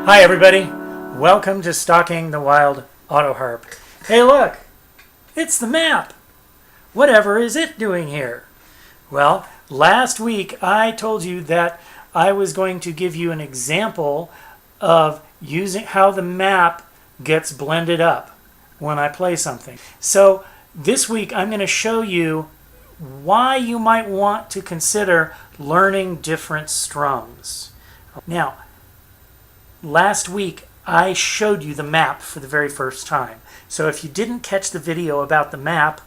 Hi everybody, welcome to Stalking the Wild Auto Harp. Hey look, it's the map. Whatever is it doing here? Well, last week I told you that I was going to give you an example of using how the map gets blended up when I play something. So this week I'm going to show you why you might want to consider learning different strums. Now, last week I showed you the map for the very first time. So if you didn't catch the video about the map,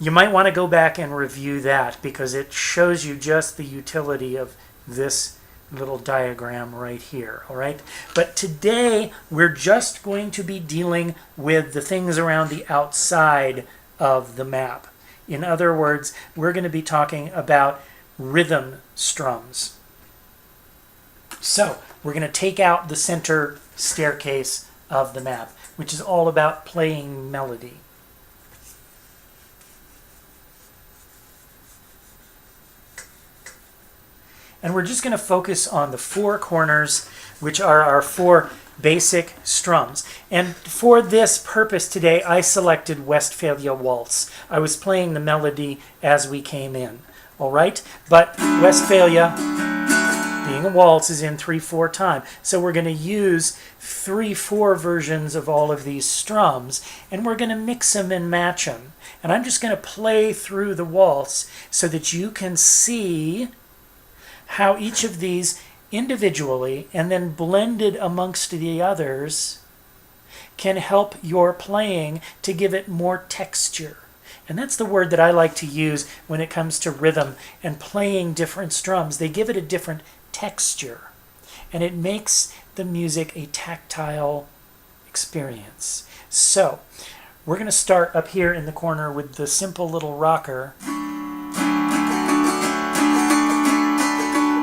you might want to go back and review that because it shows you just the utility of this little diagram right here, all right? But today we're just going to be dealing with the things around the outside of the map. In other words, we're going to be talking about rhythm strums. So we're going to take out the center staircase of the map, which is all about playing melody. And we're just going to focus on the four corners, which are our four basic strums. And for this purpose today, I selected Westphalia Waltz. I was playing the melody as we came in, all right? But Westphalia, being a waltz, is in 3/4 time. So we're going to use 3/4 versions of all of these strums, and we're going to mix them and match them. And I'm just going to play through the waltz so that you can see how each of these individually and then blended amongst the others can help your playing to give it more texture. And that's the word that I like to use when it comes to rhythm and playing different strums. They give it a different texture, and it makes the music a tactile experience. So we're going to start up here in the corner with the simple little rocker.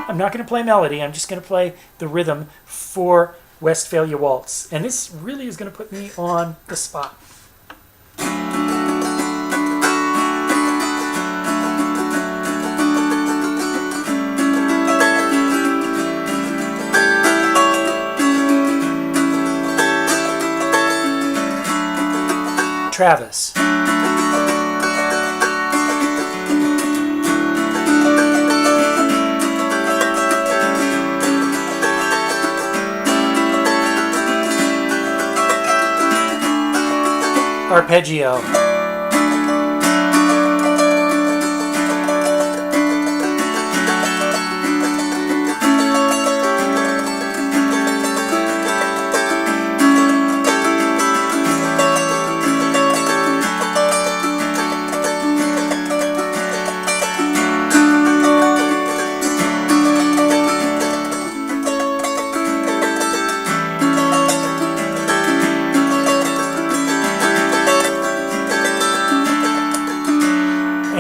I'm not going to play melody, I'm just going to play the rhythm for Westphalia Waltz. And this really is going to put me on the spot. Travis. Arpeggio.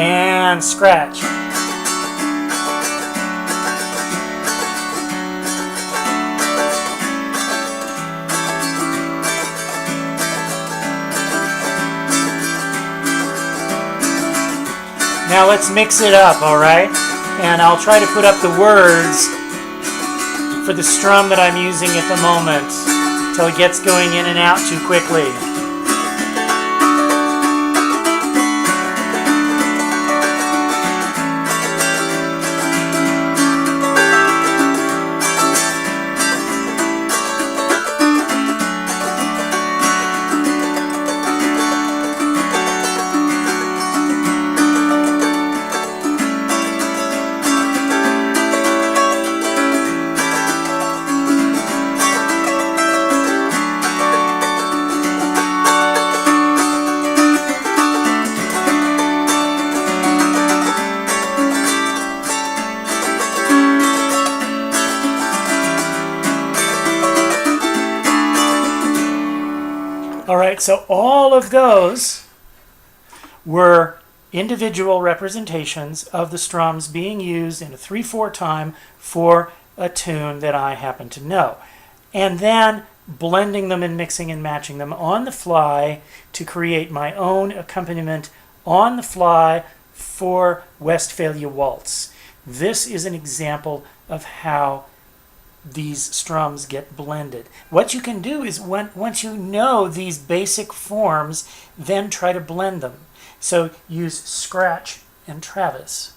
And scratch. Now let's mix it up, all right? And I'll try to put up the words for the strum that I'm using at the moment until it gets going in and out too quickly. All right, so all of those were individual representations of the strums being used in a 3/4 time for a tune that I happen to know. And then blending them and mixing and matching them on the fly to create my own accompaniment on the fly for Westphalia Waltz. This is an example of how these strums get blended. What you can do is once you know these basic forms, then try to blend them. So use scratch and Travis.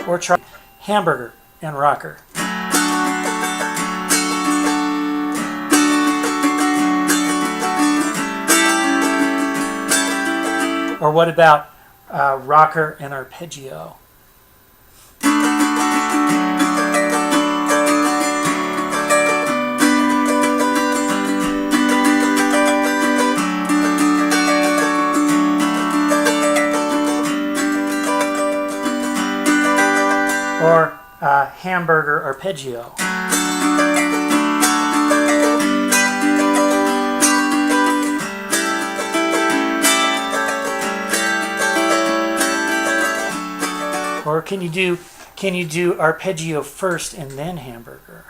Or try hamburger and rocker. Or what about rocker and arpeggio? Or hamburger arpeggio. Or can you do arpeggio first and then hamburger?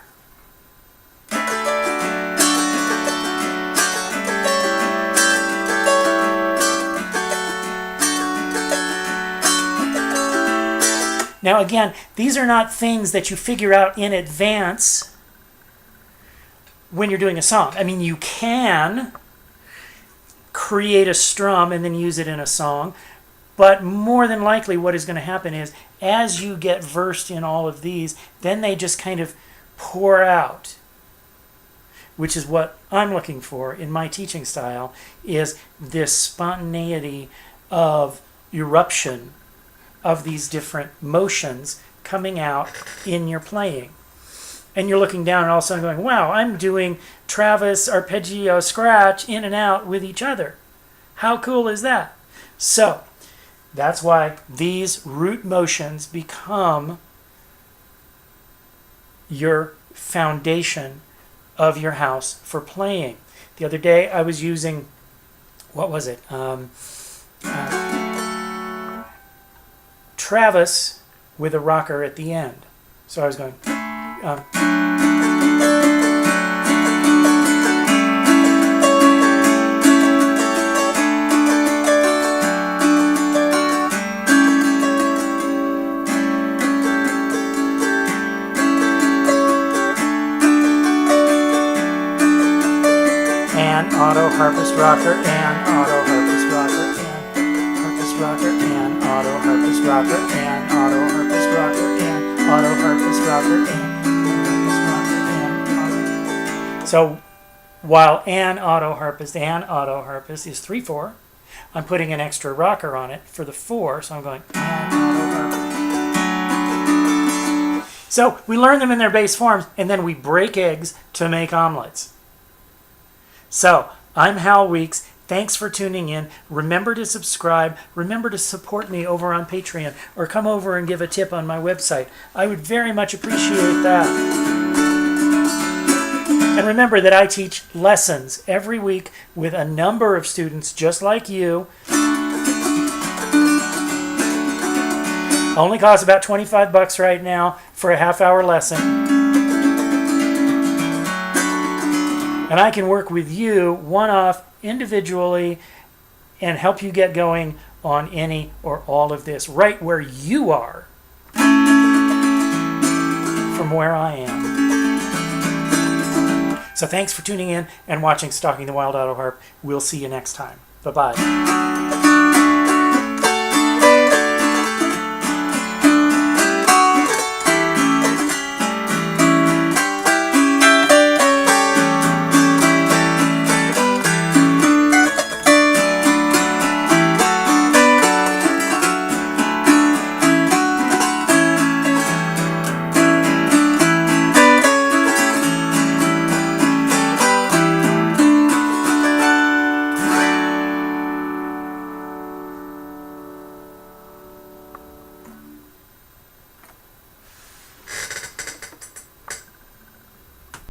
Now again, these are not things that you figure out in advance when you're doing a song. I mean, you can create a strum and then use it in a song, but more than likely what is going to happen is as you get versed in all of these, then they just kind of pour out, which is what I'm looking for in my teaching style, is this spontaneity of eruption of these different motions coming out in your playing. And you're looking down and all of a sudden going, wow, I'm doing Travis, arpeggio, scratch, in and out with each other. How cool is that? So that's why these root motions become your foundation of your house for playing. The other day I was using, what was it? Travis with a rocker at the end. So I was going, and auto harpist rocker and auto harpist rocker and harpist rocker and auto harpist rocker and auto harpist rocker and auto harpist rocker and harpist rocker and auto. So while an auto harpist is 3/4, I'm putting an extra rocker on it for the 4, so I'm going an auto harpist. So we learn them in their base forms, and then we break eggs to make omelets. So I'm Hal Weeks. Thanks for tuning in. Remember to subscribe. Remember to support me over on Patreon, or come over and give a tip on my website. I would very much appreciate that. And remember that I teach lessons every week with a number of students just like you. Only costs about $25 right now for a half-hour lesson. And I can work with you one-off individually and help you get going on any or all of this right where you are from where I am. So thanks for tuning in and watching Stalking the Wild Auto Harp. We'll see you next time. Bye-bye.